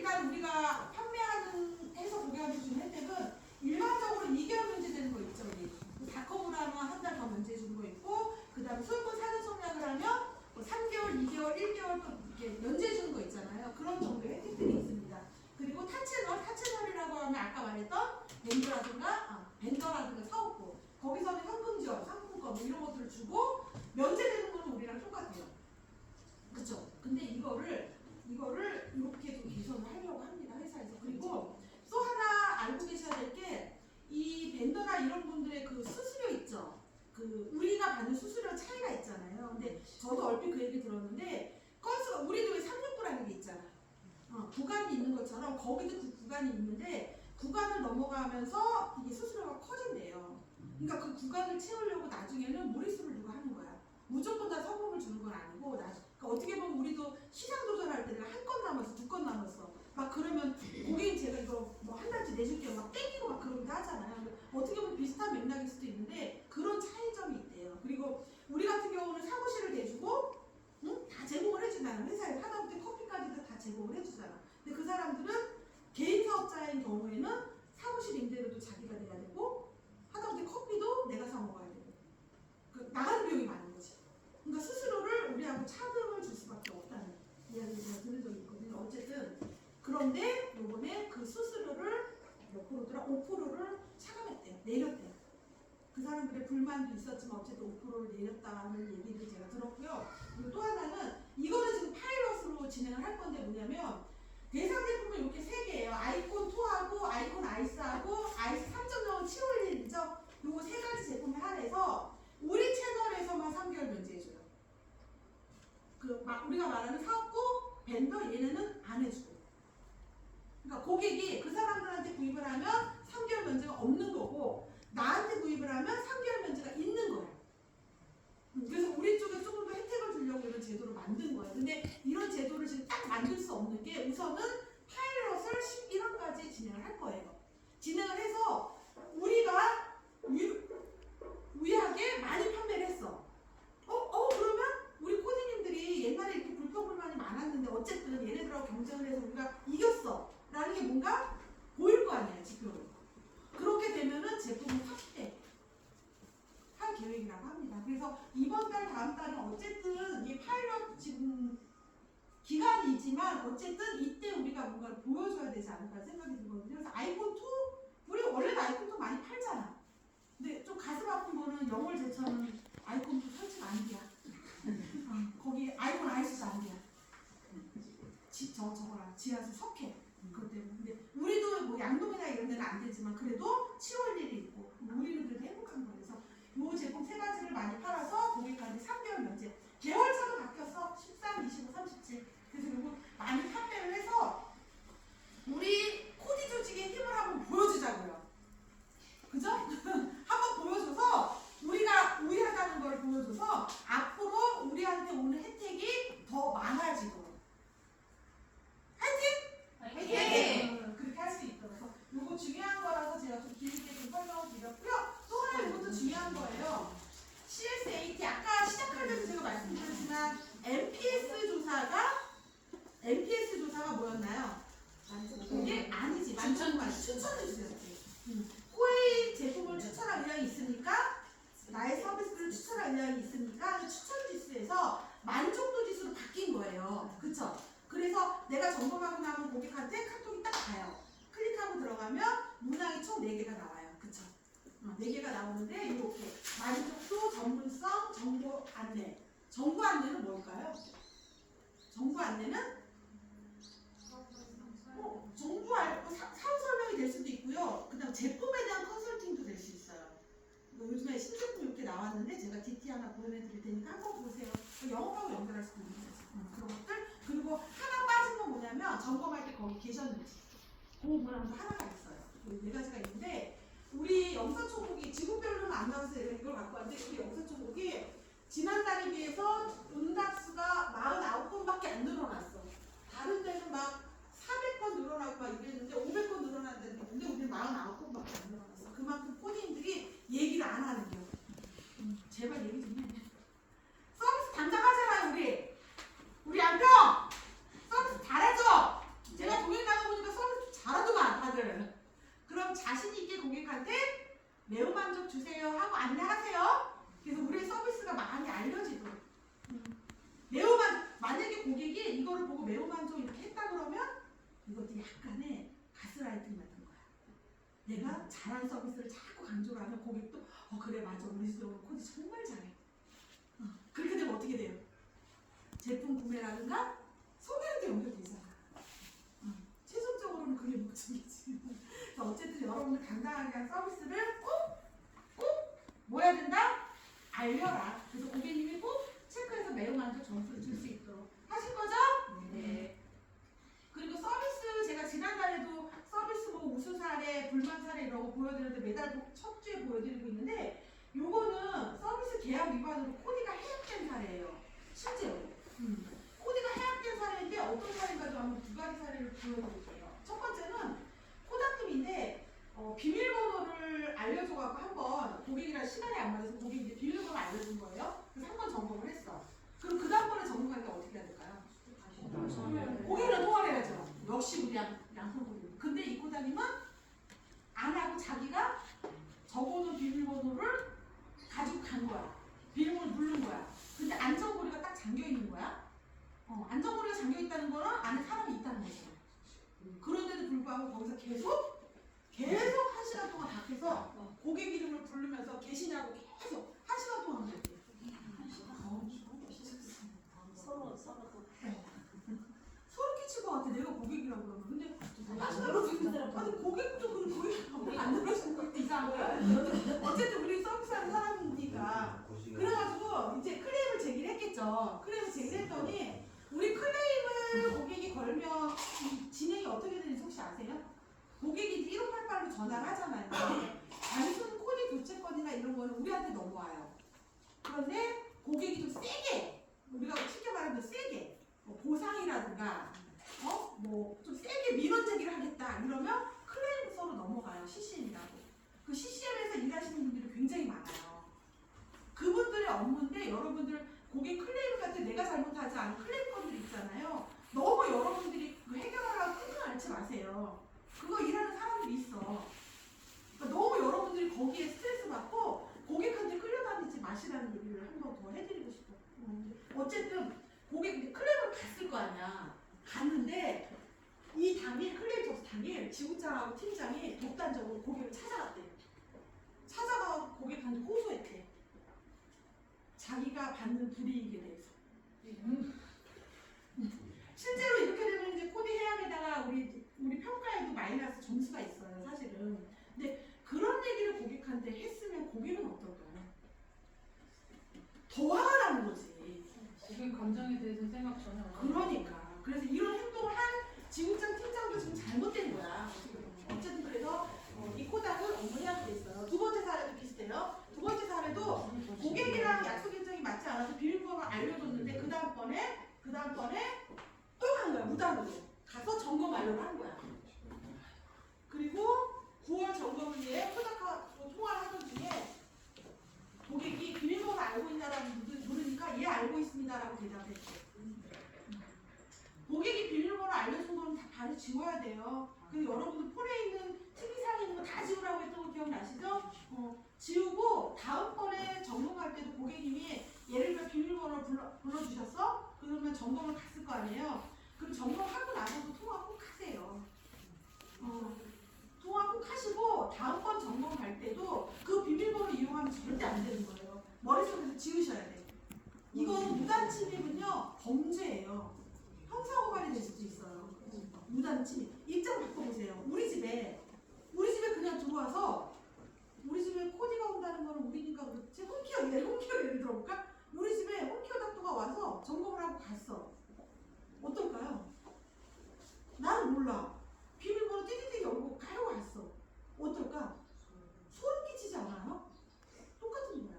일단 우리가 판매하는 해서 고객한테 주는 혜택은 일반적으로 2개월 면제되는 거 있죠. 우리 닷컴으로 하면 한 달 더 면제해 주는 거 있고, 그 다음에 소유권 사전 청약을 하면 뭐 3개월, 2개월, 1개월 또 이렇게 면제해 주는 거 있잖아요. 그런 정도의 혜택들이 있습니다. 그리고 타채널이라고 하면 아까 말했던 벤더라든가 사업부, 거기서는 현금 지원, 상품권 뭐 이런 것들을 주고 면제되는 거는 우리랑 똑같아요. 그쵸? 근데 이거를 이렇게 좀 개선을 하려고 합니다, 회사에서. 그리고 또 하나 알고 계셔야 될 게, 이 벤더나 이런 분들의 그 수수료 있죠? 그 우리가 받는 수수료 차이가 있잖아요. 근데 저도 얼핏 그 얘기 들었는데, 건수가 우리도 왜 369라는 게 있잖아. 구간이 있는 것처럼 거기도 그 구간이 있는데, 구간을 넘어가면서 이게 수수료가 커진대요. 그러니까 그 구간을 채우려고 나중에는 무리수를 누가 하는 거야. 무조건 다 성공을 주는 건 아니고, 그러니까 어떻게 보면 우리도 시장 도전할 때 내가 한 건 남았어, 2건 남았어. 막 그러면 고객님 제가 이거 뭐 한 달치 내줄게요. 막 땡기고 막 그러기도 하잖아요. 어떻게 보면 비슷한 맥락일 수도 있는데 그런 차이점이 있대요. 그리고 우리 같은 경우는 사무실을 대주고 다 제공을 해준다는, 회사에 하다못해 커피까지도 다 제공을 해주잖아. 근데 그 사람들은 개인 사업자인 경우에는 사무실 임대료도 자기가 내야 되고, 하다못해 커피도 내가 사 먹어야 되고, 나가는 비용이 많은 거지. 그러니까 스스로를 우리하고 차등을 줄 수밖에 없다는 이야기를 제가 들은 적이 있거든요. 어쨌든 그런데 요번에 그 수수료를 몇 프로더라? 5%를 차감했대요. 내렸대요. 그 사람들의 불만도 있었지만 어쨌든 5%를 내렸다는 얘기를 제가 들었고요. 그리고 또 하나는, 이거는 지금 파일럿으로 진행을 할 건데 뭐냐면, 대상 제품은 이렇게 3개예요. 아이콘 2하고 아이콘 아이스하고 아이스 3.0은 7월 1일이죠. 요거 3가지 제품에 한해서 우리 채널에서만 3개월 면제해줘요. 우리가 말하는 사업부, 벤더 얘네는 안 해주고. 그러니까 고객이 그 사람들한테 구입을 하면 3개월 면제가 없는 거고, 나한테 구입을 하면 3개월 면제가 있는 거예요. 그래서 우리 쪽에 조금 더 혜택을 주려고 이런 제도를 만든 거예요. 근데 이런 제도를 지금 딱 만들 수 없는 게, 우선은 파일럿을 11월까지 진행을 할 거예요. 진행을 해서 우리가 유의하게 많이 판매를 했어. 그러면 우리 코디님들이 옛날에 이렇게 불평불만이 많았는데 어쨌든 얘네들하고 경쟁을 해서 우리가 이겼어 라는 게 뭔가 보일 거 아니에요, 지표로. 그렇게 되면은 제품을 확대할 계획이라고 합니다. 그래서 이번 달, 다음 달은 어쨌든 이 파일럿 지금 기간이지만 어쨌든 이때 우리가 뭔가를 보여줘야 되지 않을까 생각이 들거든요. 그래서 아이콘 2, 우리 원래도 아이콘 2 많이 팔잖아. 근데 좀 가슴 아픈 거는 영월 제천은 아이콘 2 설치가 안 돼요. 거기 아이콘 아이스도 안 돼요. 저거라 지하수 석회 그것 때문에. 근데 우리도 뭐 양동이나 이런 데는 안 되지만 그래도 7월 1일이 있고, 우리는 그래도 행복한 거예요. 그래서 이 제품 3가지를 많이 팔아서 고객한테 3개월 면제. 개월차도 바뀌었어. 13, 25, 37. 그래서 이거 많이 판매를 해서 우리 코디 조직의 힘을 한번 보여주자고요. 그죠? 한번 보여줘서 우리가 우위하다는 걸 보여줘서 앞으로 우리한테 오는 혜택이 더 많아지도록. 화이팅! 화이팅! 그렇게 할 수 있도록. 이거 중요한 거라서 제가 좀 길게 좀 설명을 드렸고요. 또 하나 이것도 중요한 거예요. CSAT, 아까 시작할 때도 제가 말씀드렸지만 NPS 조사가 뭐였나요? 이게 아니지. 추천해주세요. 코웨이 제품을 추천할 의향이 있으니까, 나의 서비스를 추천할 의향이 있으니까 추천 지수에서 만족도 지수로 바뀐 거예요. 그쵸? 그래서 내가 점검하고 나면 고객한테 카톡이 딱 가요. 클릭하고 들어가면 문항이 총 4개가 나와요. 그쵸? 4개가 나오는데 이렇게 만족도, 전문성, 정보 안내. 정보 안내는 뭘까요? 정보 안내는 정보 알고 사업 설명이 될 수도 있고요. 그 다음 제품에 대한 컨설팅도 될 수 있어요. 요즘에 신제품 이렇게 나왔는데 제가 DT 하나 보내드릴 테니까 한번 보세요. 영업하고 연결할 수도 있는 거죠. 그런 것들. 그리고 하나 빠진 건 뭐냐면, 점검할 때 거기 계셨는지. 그 문항도 하나가 있어요. 4가지가 있는데, 우리 영상 초록이 지구별로는 안 나와서 제가 이걸 갖고 왔는데, 우리 영상 초록이 지난달에 비해서 응답수가 49건밖에 안 늘어났어. 다른 데는 막 400건 늘어나고 막 이랬는데 500건 늘어났는데, 근데 우리는 49건밖에 안 늘어났어. 그만큼 코디님들이 얘기를 안 하는 거예요. 제발 얘기 좀 해. 서비스 당장 하잖아요, 우리 안평! 서비스 잘해줘! 제가 동행 가면 안내하세요. 그래서 우리의 서비스가 많이 알려지도록. 매우만 만약에 고객이 이거를 보고 매우만족 이렇게 했다 그러면 이것도 약간의 가스라이팅 같은 거야. 내가 잘한 서비스를 자꾸 강조를 하면 고객도 그래 맞아 우리 코디 정말 잘해. 그렇게 되면 어떻게 돼요? 제품 구매라든가 소개도 연결되잖아. 최종적으로는 그게 목적이지. 그래서 어쨌든 여러분들 당당하게 한 서비스를 꼭 뭐 해야 된다? 알려라. 그래서 고객님이 꼭 체크해서 매우만족 점수를 줄 수 있도록 하실 거죠? 네. 그리고 서비스 제가 지난달에도 서비스 뭐 우수 사례, 불만 사례 이런 거 보여드렸는데 매달 첫 주에 보여드리고 있는데 요거는 서비스 계약 위반으로 코디가 해약된 사례예요. 실제로. 코디가 해약된 사례인데 어떤 사례인가도 한번 두 가지 사례를 보여드릴게요. 첫 번째는 코다님인데 비밀번호를 알려줘갖고 한번 고객이랑 시간이 안 맞아서 고객이 이제 비밀번호 알려준 거예요. 그래서 한 번 점검을 했어. 그럼 그 다음번에 점검할 때 어떻게 해야 될까요? 고객이랑 통화를 해야죠. 역시 우리 양손고객. 근데 이 코다님은 안 하고 자기가 적어놓은 비밀번호를 가지고 간 거야. 비밀번호를 누른 거야. 근데 안전고리가 딱 잠겨있는 거야. 안전고리가 잠겨있다는 거는 안에 사람이 있다는 거죠. 그런데도 불구하고 거기서 계속 1시간 동안 밖에서 고객 이름을 부르면서 계시냐고 계속 1시간 동안 그랬대요. 소름 끼칠 것 같아. 내가 고객이라고 그러면. 근데 아니 고객도 고객 안 들어주는 것도 이상한 거야. 어쨌든 우리 서비스하는 사람이니까. 그래가지고 이제 클레임을 제기를 했겠죠. 클레임을 제기를 했더니 우리 클레임을 고객이 걸면 진행이 어떻게 되는지 혹시 아세요? 고객이 1588로 전화를 하잖아요. 단순 코디 교체권이나 이런 거는 우리한테 넘어와요. 그런데 고객이 좀 세게, 우리가 쉽게 말하면 세게 보상이라든가 뭐 좀 세게 민원 제기를 하겠다 이러면 클레임 부서로 넘어가요. CCM이라고. 그 CCM에서 일하시는 분들이 굉장히 많아요. 그분들의 업무인데 여러분들 고객 클레임 같은 내가 잘못하지 않은 클레임 건들이 있잖아요. 너무 여러분들이 해결하라고 끙끙 앓지 마세요. 그거 일하는 사람들이 있어. 그러니까 너무 여러분들이 거기에 스트레스 받고 고객한테 끌려다니지 마시라는 얘기를 한 번 더 해드리고 싶어요. 어쨌든 고객 클레임을 갔을 거 아니야. 갔는데 이 당일 클레임 접수 당일 지구장하고 팀장이 독단적으로 고객을 찾아갔대요. 찾아가 고객한테 호소했대. 자기가 받는 불이익에 대해서. 실제로 이렇게 되면 이제 코디 해약에다가 우리 평가에도 마이너스 점수가 있어요, 사실은. 근데 그런 얘기를 고객한테 했으면 고객은 어떨까요? 더 화가 나는 거지. 고객 감정에 대해서 생각 전혀 안 하고. 그러니까. 그래서 이런 행동을 한 지구장 팀장도 지금 잘못된 거야. 어쨌든 그래서 이 코닥은 업무해야 돼 있어요. 두 번째 사례도 비슷해요. 두 번째 사례도 고객이랑 약속 일정이 맞지 않아서 비밀번호를 알려줬는데 그 다음번에 또 간 거야. 무단으로 가서 점검 완료를 한 거야. 그리고 9월 점검을 위해 코닥하고 통화를 하던 중에 고객이 비밀번호 알고 있냐라고 물으니까 예 알고 있습니다라고 대답했대. 고객이 비밀번호 알려준 거는 다 바로 지워야 돼요. 근데 여러분들 폰에 있는 TV상에 있는 거 다 지우라고 했던 거 기억나시죠? 지우고 다음번에 점검할 때도 고객님이 예를 들어 비밀번호를 불러주셨어? 그러면 점검을 갔을 거 아니에요? 그럼 점검하고 나서도 통화 꼭 하세요. 통화 꼭 하시고 다음번 점검할 때도 그 비밀번호 이용하면 절대 안 되는 거예요. 머릿속에서 지우셔야 돼요. 이거는 무단 침입은요 범죄예요. 형사고발이 될 수도 있어요. 무단 침입. 입장 바꿔보세요. 우리 집에 그냥 들어와서 우리 집에 코디가 온다는 거는 우리니까 그렇지. 홈케어 예를 들어볼까? 우리 집에 홈케어 닥터가 와서 점검을 하고 갔어. 어떨까요? 나는 몰라. 비밀번호 띠띠띠 열고 가려고 갔어. 어떨까? 소름 끼치지 않아요? 똑같은 거야.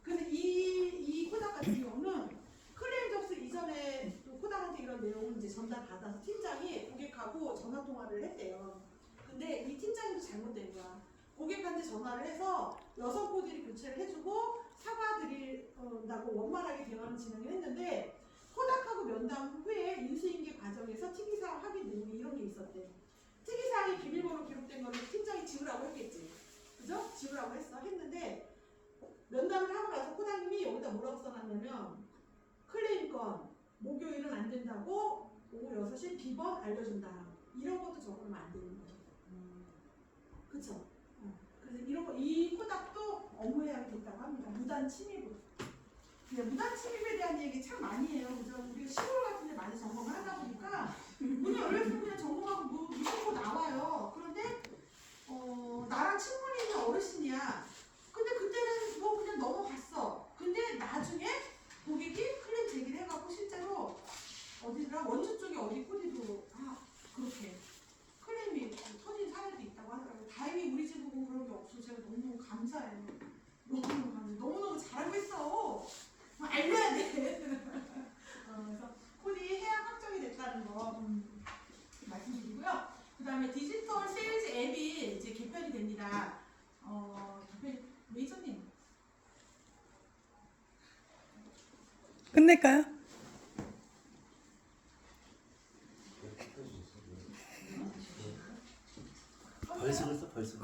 그래서 이 코닥 같은 경우는 클레임 접수 이전에 또 코닥한테 이런 내용을 이제 전달받아서 팀장이 고객하고 전화 통화를 했대요. 근데 이 팀장님도 잘못된 거야. 고객한테 전화를 해서 여성 코디를 교체를 해주고 사과드린다고 원만하게 대화를 진행을 했는데 코닥하고 면담 후에 인수인계 과정에서 특이사항 확인 내용이 이런 게 있었대. 특이사항이 비밀번호 기록된 거는 팀장이 지우라고 했겠지. 그죠? 지우라고 했는데 면담을 하고 나서 코담님이 여기다 뭐라고 써놨냐면 클레임건 목요일은 안 된다고 오후 6시 비번 알려준다. 이런 것도 적으면 안 되는 거죠. 그쵸? 그래서 이런 거, 이 코닥도 업무 해약이 됐다고 합니다. 무단 침입으로. 네, 무단 침입에 대한 얘기 참 많이 해요. 그죠? 우리가 시골 같은 데 많이 점검을 하다 보니까 문이 열려있으면 그냥 점검하고 무조건 나와요. 그런데 나랑 친분이 있는 어르신이야. 근데 그때는 뭐 그냥 넘어갔어. 근데 나중에 고객이 클레임 제기를 해갖고 실제로 어디더라? 원주 쪽에 어디 코디도 그렇게 클레임이 터진 사례도 있다고 하더라고요. 다행히 우리 집은 그런 게 없어. 제가 너무 감사해요. 너무너무 감사해요. 너무너무 잘하고 있어. 알려야 돼. 그래서 코디 해약 확정이 됐다는 거 말씀드리고요. 그 다음에 디지털 세일즈 앱이 이제 개편이 됩니다. 메이저님. 끝낼까요? 벌써 벌써요.